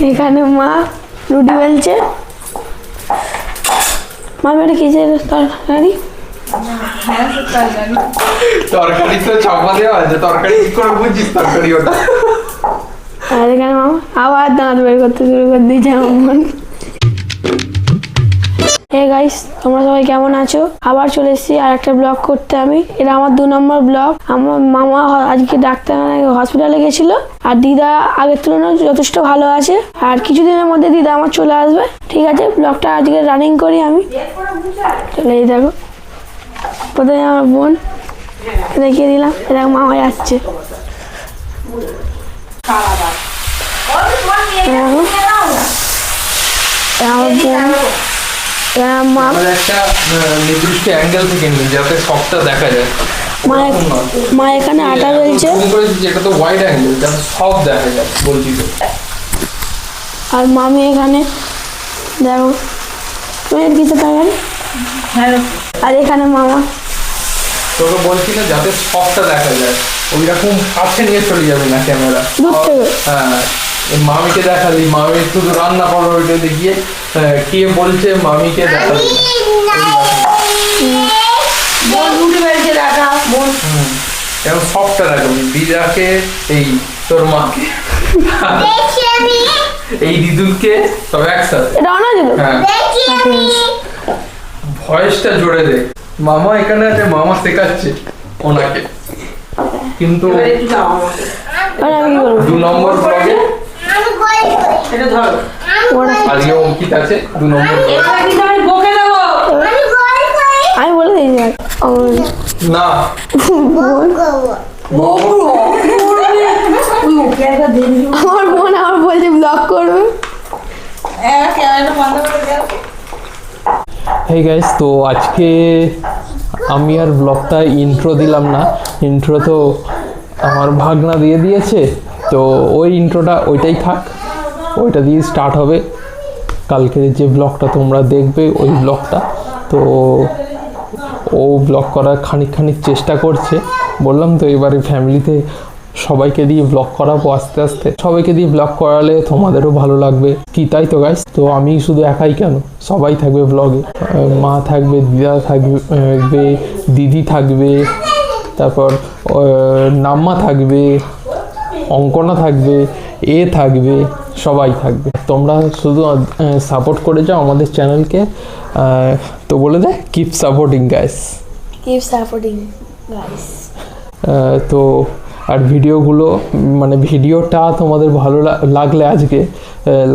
এখানে মা রুটি বেলছে। মা এটা কি তরকারি? তরকারি তো চাপা দেওয়া আছে, তরকারি কি করে বুঝছিস তরকারি ওটা? আর এখানে মামা আবার দাঁত বের করতে শুরু করে দিয়েছে আমার। হে গাইস, তোমরা সবাই কেমন আছো? আবার চলে এসেছি আর একটা ব্লগ করতে আমি। এটা আমার 2 নম্বর ব্লগ। আমার মামা আজকে ডাক্তার হসপিটালে গেছিল, আর দিদা আগের তুলনায় যথেষ্ট ভালো আছে। আর কিছুদিনের মধ্যে দিদা আমার চলে আসবে। ঠিক আছে, ব্লগটা আজকে রানিং করি আমি। চলে এই দেখো, কোথায় আমার বোন দেখিয়ে দিলাম। এটা মামাই আসছে। নির্দিষ্ট অ্যাঙ্গেল থেকে নিন যাতে সবটা দেখা যায়। মা এখানে আটা বেলছে, যেটা তো ওয়াইড অ্যাঙ্গেল যাতে সব দেখা যায় বলছি তো। আর মামি এখানে দেখো তুমি কিছু তরকারি। আর এখানে মামা তোকে বলছি না যাতে সবটা দেখা যায়, ওই রকম কাছে নিয়ে চলে যাবে না ক্যামেরা। হ্যাঁ, মামিকে দেখালি, মামি শুধু রান্না করো ওইটা দেখিয়ে কে বলছে মামিকে দেখালি। এখন সবটা রাখবি, দিদাকে, এই তোর মাকে, এই দিদুলকে সব একসাথে। হ্যাঁ, ভয়েসটা জোরে দে। মামা এখানে আছে, মামা শেখাচ্ছে ওনাকে। কিন্তু 2 নম্বর ব্লগে আজকে অঙ্কিত আছে 2 নম্বর। আমি বলে দিয়েছি না আমার বোন আমার বলছে ব্লগ করবে। হেই গাইস, তো আজকে আমি আর ব্লগটা ইন্ট্রো দিলাম না। ইন্ট্রো তো আমার ভাগনা দিয়ে দিয়েছে, তো ওই ইন্ট্রোটা ওইটাই থাক, ওইটা দিয়ে স্টার্ট হবে কালকে যে ব্লগটা তোমরা দেখবে ওই ব্লগটা। তো ও ব্লগ করার খানিক চেষ্টা করছে, বললাম তো এবারে ফ্যামিলিতে সবাইকে দিয়ে ব্লগ করাবো আস্তে আস্তে। সবাইকে দিয়ে ব্লগ করালে তোমাদেরও ভালো লাগবে কি, তাই তো গাইস? তো আমি শুধু একাই কেন, সবাই থাকবে ব্লগে। মা থাকবে, দিদা থাকবে, দিদি থাকবে, তারপর নাম্মা থাকবে, অঙ্কনা থাকবে, এ থাকবে, সবাই থাকবে। তোমরা শুধু সাপোর্ট করে যাও আমাদের চ্যানেলকে। তো বলে দে, keep supporting guys, keep supporting guys. তো আর ভিডিওগুলো মানে ভিডিওটা তোমাদের ভালো লাগলে আজকে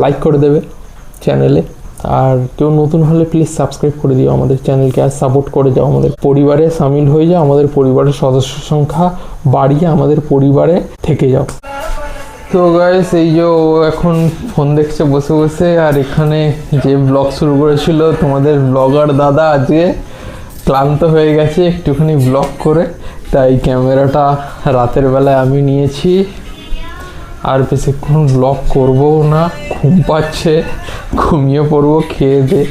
লাইক করে দেবে চ্যানেলে। আর কেউ নতুন হলে প্লিজ সাবস্ক্রাইব করে দিও আমাদের চ্যানেলকে, আর সাপোর্ট করে যাও, আমাদের পরিবারে সামিল হয়ে যাও, আমাদের পরিবারের সদস্য সংখ্যা বাড়িয়ে আমাদের পরিবারে থেকে যাও। তো গাইস, এই যে এখন ফোন দেখছে বসে বসে, আর এখানে যে ব্লগ শুরু করেছিল তোমাদের ব্লগার দাদা আজকে ক্লান্ত হয়ে গেছে একটুখানি ব্লগ করে, তাই ক্যামেরাটা রাতের বেলায় আমি নিয়েছি। আর বেশিক্ষণ ব্লগ করবো না, ঘুম পাচ্ছে, ঘুমিয়ে পড়বো খেয়ে দে।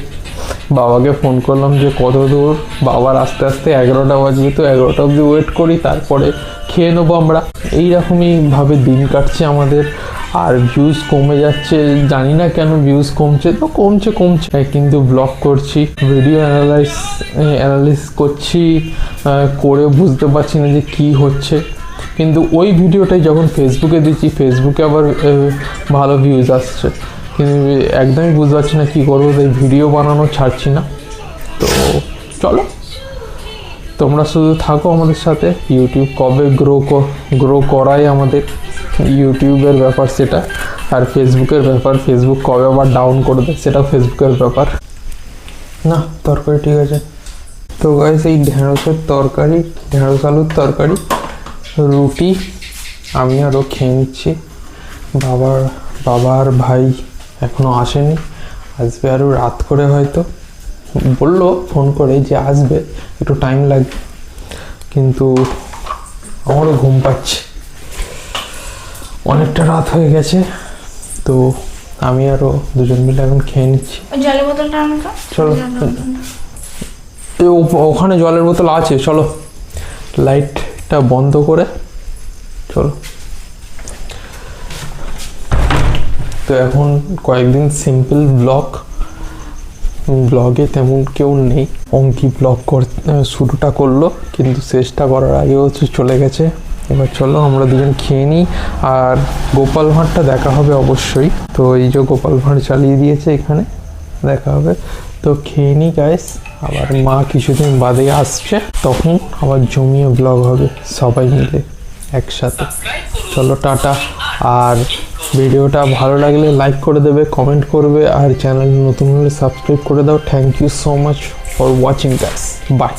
বাবাকে ফোন করলাম যে কত দূর, বাবার আস্তে আস্তে 11টা বাজবে, তো 11টা অবধি ওয়েট করি, তারপরে খেয়ে নেবো আমরা। এইরকমই ভাবে দিন কাটছে আমাদের। আর ভিউজ কমে যাচ্ছে, জানি না কেন ভিউজ কমছে, তো কমছে, কিন্তু ব্লগ করছি, ভিডিও অ্যানালাইস করছি, করে বুঝতে পারছি না যে কি হচ্ছে। কিন্তু ওই ভিডিওটাই যখন ফেসবুকে দিচ্ছি, ফেসবুকে আবার ভালো ভিউজ আসছে, কিন্তু একদমই বুঝতে পারছি না কী করবো, তাই ভিডিও বানানো ছাড়ছি না। তো চলো, তোমরা শুধু থাকো আমাদের সাথে। ইউটিউব কবে গ্রো করাই আমাদের ইউটিউবের ব্যাপার সেটা, আর ফেসবুকের ব্যাপার, ফেসবুক কবে আবার ডাউন করে দেয় সেটা ফেসবুকের ব্যাপার না। তরকারি ঠিক আছে। তো গাইস, এই ঢেঁড়সের তরকারি, ঢেঁড়স আলুর তরকারি, রুটি আমি আরও খেয়ে নিচ্ছি। বাবার ভাই এখনও আসেনি, আসবে আরও রাত করে হয়তো। বললো ফোন করে যে আসবে, একটু টাইম লাগবে, কিন্তু আমারও ঘুম পাচ্ছে, অনেকটা রাত হয়ে গেছে। তো আমি আরও দুজন মিলে এখন খেয়ে নিচ্ছি। জলের বোতলটা আনো তো। চলো, ওখানে জলের বোতল আছে, চলো লাইটটা বন্ধ করে চলো। তো এখন কয়েকদিন সিম্পল ব্লগে তেমন কেউ নেই। অঙ্কি ব্লগ শুরুটা করলো কিন্তু শেষটা করার আগে হচ্ছে চলে গেছে। এবার চলো আমরা দুজন খেয়ে নিই, আর গোপাল ভাঁড়টা দেখা হবে অবশ্যই। তো এই যে গোপাল ভাঁড় চালিয়ে দিয়েছে, এখানে দেখা হবে। তো খেয়ে নিই গাইস, আবার মা কিছুদিন বাদে আসছে, তখন আবার জমিয়ে ব্লগ হবে সবাই মিলে একসাথে। চলো টাটা। আর ভিডিওটা ভালো লাগলে লাইক করে দেবে, কমেন্ট করবে, আর চ্যানেল নতুন হলে সাবস্ক্রাইব করে দাও। Thank you so much for watching guys, by.